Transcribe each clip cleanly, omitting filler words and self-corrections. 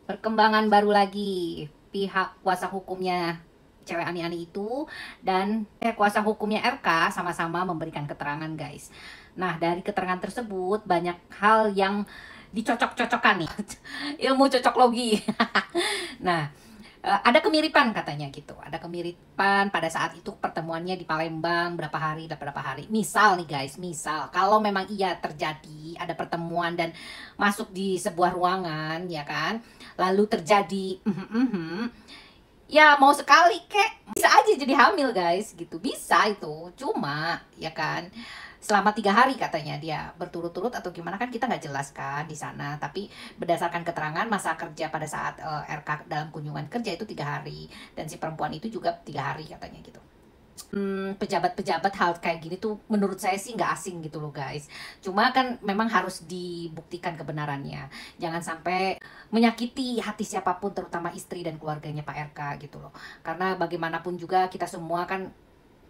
Perkembangan baru lagi, pihak kuasa hukumnya cewek Ani-Ani itu dan kuasa hukumnya RK sama-sama memberikan keterangan, guys. Nah, dari keterangan tersebut banyak hal yang dicocok-cocokkan nih. Ilmu cocok logi. Nah, ada kemiripan katanya gitu. Ada kemiripan pada saat itu pertemuannya di Palembang berapa hari. Misal nih guys, misal kalau memang iya terjadi ada pertemuan dan masuk di sebuah ruangan ya kan, lalu terjadi ya mau sekali kek bisa aja jadi hamil guys gitu, bisa itu. Cuma ya kan selama 3 hari katanya dia berturut-turut atau gimana kan kita nggak jelas kan di sana, tapi berdasarkan keterangan masa kerja pada saat RK dalam kunjungan kerja itu 3 hari, dan si perempuan itu juga 3 hari katanya gitu. Pejabat-pejabat hal kayak gini tuh menurut saya sih nggak asing gitu loh guys. Cuma kan memang harus dibuktikan kebenarannya. Jangan sampai menyakiti hati siapapun, terutama istri dan keluarganya Pak RK gitu loh. Karena bagaimanapun juga kita semua kan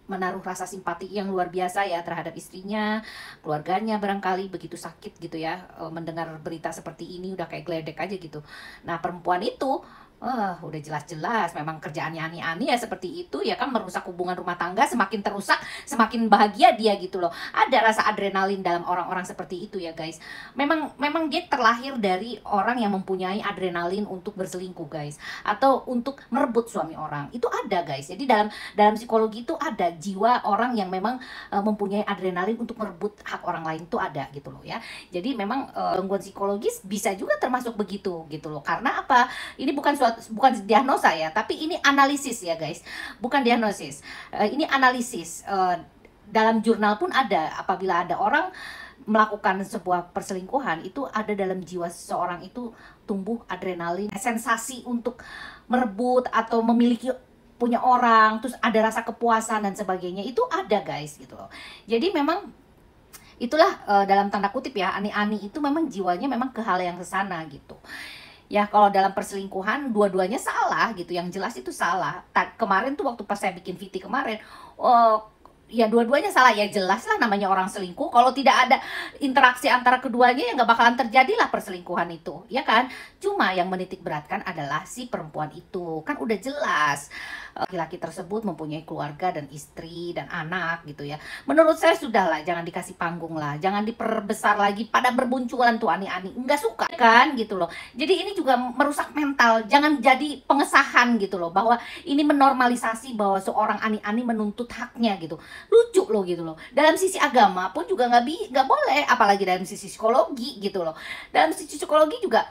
menaruh rasa simpati yang luar biasa ya terhadap istrinya, keluarganya barangkali begitu sakit gitu ya, mendengar berita seperti ini udah kayak geledek aja gitu. Nah perempuan itu udah jelas-jelas memang kerjaannya Ani-Ani ya seperti itu ya kan, merusak hubungan rumah tangga, semakin terusak semakin bahagia dia gitu loh. Ada rasa adrenalin dalam orang-orang seperti itu ya guys. Memang dia terlahir dari orang yang mempunyai adrenalin untuk berselingkuh guys, atau untuk merebut suami orang. Itu ada guys. Jadi dalam dalam psikologi itu ada jiwa orang yang memang mempunyai adrenalin untuk merebut hak orang lain, itu ada gitu loh ya. Jadi memang gangguan psikologis bisa juga termasuk begitu gitu loh. Karena apa? Ini bukan diagnosa ya, tapi ini analisis ya guys, bukan diagnosis. Ini analisis. Dalam jurnal pun ada, apabila ada orang melakukan sebuah perselingkuhan, itu ada dalam jiwa seseorang itu tumbuh adrenalin, sensasi untuk merebut atau memiliki punya orang, terus ada rasa kepuasan dan sebagainya, itu ada guys gitu loh. Jadi memang itulah dalam tanda kutip ya, Ani-Ani itu memang jiwanya memang ke hal yang kesana gitu. Ya kalau dalam perselingkuhan dua-duanya salah gitu, yang jelas itu salah. Kemarin tuh waktu pas saya bikin VT kemarin, ya dua-duanya salah ya, jelas lah namanya orang selingkuh. Kalau tidak ada interaksi antara keduanya ya nggak bakalan terjadilah perselingkuhan itu, ya kan? Cuma yang menitik beratkan adalah si perempuan itu, kan udah jelas laki-laki tersebut mempunyai keluarga dan istri dan anak gitu ya. Menurut saya sudahlah, jangan dikasih panggung lah, jangan diperbesar lagi pada berbunculan tuh Ani-Ani, nggak suka kan gitu loh. Jadi ini juga merusak mental, jangan jadi pengesahan gitu loh bahwa ini menormalisasi bahwa seorang Ani-Ani menuntut haknya gitu. Lucu loh gitu loh. Dalam sisi agama pun juga nggak boleh, apalagi dalam sisi psikologi gitu loh. Dalam sisi psikologi juga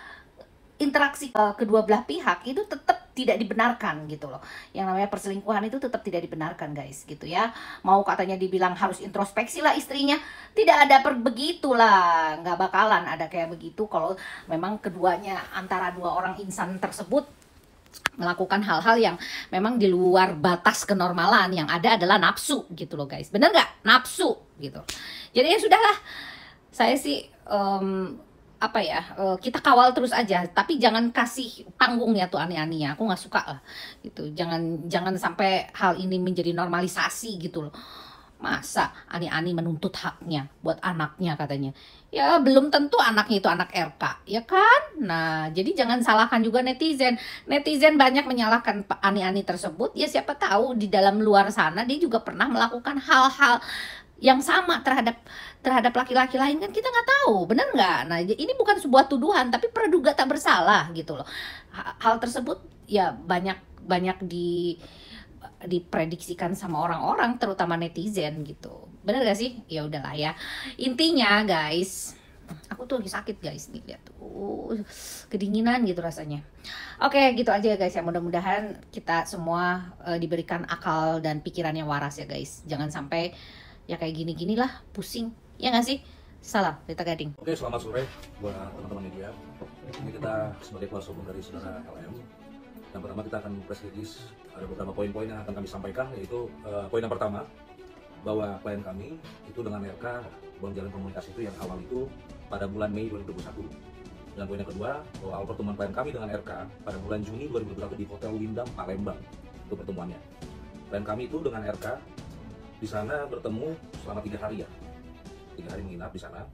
interaksi kedua belah pihak itu tetap tidak dibenarkan gitu loh. Yang namanya perselingkuhan itu tetap tidak dibenarkan guys gitu ya. Mau katanya dibilang harus introspeksi lah istrinya, tidak ada begitulah, nggak bakalan ada kayak begitu kalau memang keduanya, antara dua orang insan tersebut melakukan hal-hal yang memang di luar batas kenormalan. Yang ada adalah nafsu gitu loh guys, bener nggak? Nafsu gitu. Jadi ya sudahlah, saya sih apa ya, kita kawal terus aja, tapi jangan kasih panggung ya tuh Ani-Ani ya, aku nggak suka lah gitu. Jangan sampai hal ini menjadi normalisasi gitu loh. Masa Ani-Ani menuntut haknya buat anaknya katanya, ya belum tentu anaknya itu anak RK ya kan. Nah jadi jangan salahkan juga netizen banyak menyalahkan Ani-Ani tersebut. Ya siapa tahu di dalam luar sana dia juga pernah melakukan hal-hal yang sama terhadap laki-laki lain, kan kita nggak tahu, bener nggak? Nah ini bukan sebuah tuduhan tapi praduga tak bersalah gitu loh. Hal tersebut ya banyak diprediksikan sama orang-orang, terutama netizen gitu, bener gak sih? Ya udahlah ya, intinya guys, aku tuh lagi sakit guys nih, lihat tuh kedinginan gitu rasanya. Oke gitu aja ya guys ya, mudah-mudahan kita semua diberikan akal dan pikiran yang waras ya guys. Jangan sampai ya kayak gini-gini lah, pusing ya nggak sih. Salam Rita Gading. Oke, selamat sore buat teman-teman media. Ini kita sebagai kuasa hukum dari saudara LM. Yang pertama kita akan press release, ada beberapa poin-poin yang akan kami sampaikan, yaitu poin yang pertama, bahwa klien kami itu dengan RK menjalin komunikasi itu yang awal itu pada bulan Mei 2021. Dan poin yang kedua, bahwa awal pertemuan klien kami dengan RK pada bulan Juni 2021 di Hotel Windam Palembang, itu pertemuannya. Klien kami itu dengan RK di sana bertemu selama 3 hari ya, 3 hari menginap di sana.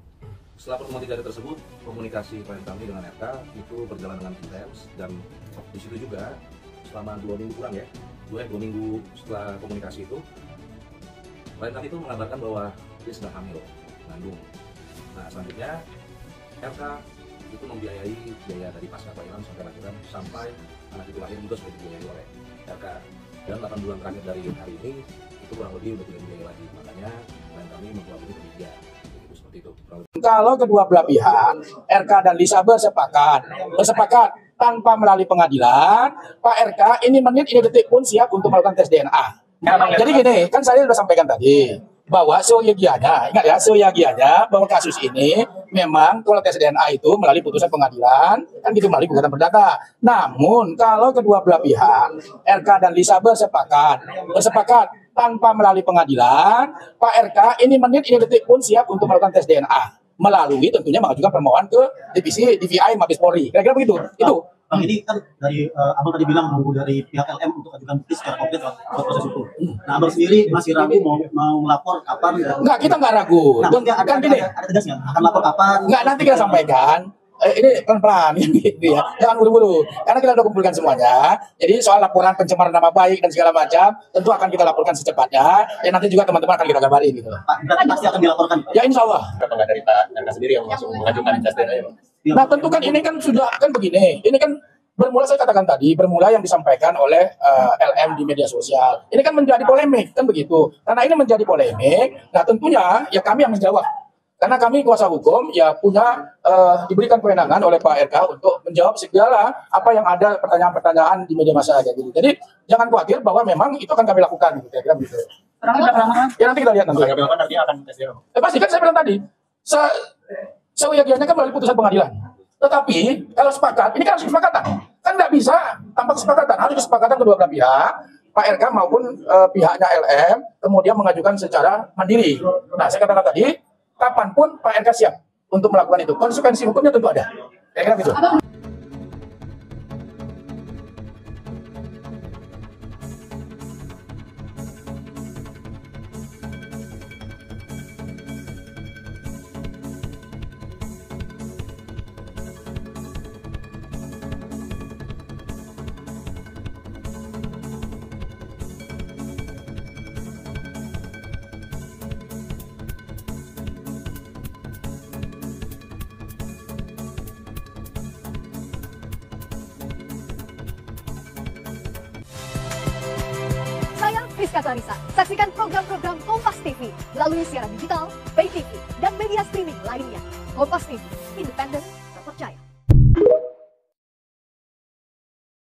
Setelah pertemuan 3 hari tersebut, komunikasi klien kami dengan RK itu berjalan dengan intens, dan di situ juga selama 2 minggu kurang ya, 2 minggu setelah komunikasi itu, klien kami itu mengabarkan bahwa dia sedang hamil, mengandung. Nah selanjutnya RK itu membiayai biaya dari pasca kelahiran sampai lahiran, sampai anak itu lahir juga sudah dibiayai oleh RK. Dan 8 bulan terakhir dari hari ini itu kurang lebih udah tidak dibiayai lagi, makanya klien kami mengelabui ketiga. Seperti itu. Kalau kedua belah pihak, RK dan Lisa bersepakat tanpa melalui pengadilan, Pak RK ini menit ini detik pun siap untuk melakukan tes DNA. Jadi gini, kan saya sudah sampaikan tadi bahwa seyogianya, ingat ya, seyogianya bahwa kasus ini memang kalau tes DNA itu melalui putusan pengadilan, kan gitu melalui gugatan perdata. Namun kalau kedua belah pihak, RK dan Lisa bersepakat tanpa melalui pengadilan, Pak RK ini menit ini detik pun siap untuk melakukan tes DNA, melalui tentunya mengajukan permohonan ke divisi DVI Mabes Polri. Kira-kira begitu. Itu. Bang, ini kan dari Abang tadi bilang menunggu dari pihak LM untuk ajukan bukti secara komplit buat proses hukum. Nah, Abang sendiri masih ragu mau melapor kapan? Enggak, kita nggak ragu. Nah, Kan gini. ada tegas nggak? Akan lapor kapan? Enggak, nanti kita sampaikan. Ini pelan-pelan gitu ya. Jangan buru-buru. Karena kita sudah kumpulkan semuanya. Jadi soal laporan pencemaran nama baik dan segala macam tentu akan kita laporkan secepatnya. Dan nanti juga teman-teman akan kita kabarin gitu. Pak, berarti pasti akan dilaporkan. Ya insya Allah. Kenapa nggak dari Pak RK sendiri yang langsung mengajukan tes DNA? Nah tentu kan ini kan sudah kan begini. Ini kan bermula saya katakan tadi, bermula yang disampaikan oleh LM di media sosial. Ini kan menjadi polemik, kan begitu. Karena ini menjadi polemik, nah tentunya ya kami yang menjawab. Karena kami kuasa hukum ya punya diberikan kewenangan oleh Pak RK untuk menjawab segala apa yang ada pertanyaan-pertanyaan di media massa aja gitu. Jadi jangan khawatir bahwa memang itu akan kami lakukan gitu, kira-kira begitu. Ya nanti kita lihat nanti. Kapan artinya akan tes DNA? Pasti kan saya bilang tadi, seyogianya kan melalui putusan pengadilan. Tetapi kalau sepakat, ini kan harus kesepakatan. Kan nggak bisa tanpa kesepakatan, harus kesepakatan kedua belah pihak, Pak RK maupun pihaknya LM, kemudian mengajukan secara mandiri. Nah, saya katakan tadi, kapanpun Pak RK siap untuk melakukan itu. Konsekuensi hukumnya tentu ada. Kira-kira gitu. Saya Friska Clarissa. Saksikan program-program Kompas TV melalui siaran digital, pay TV, dan media streaming lainnya. Kompas TV, independen,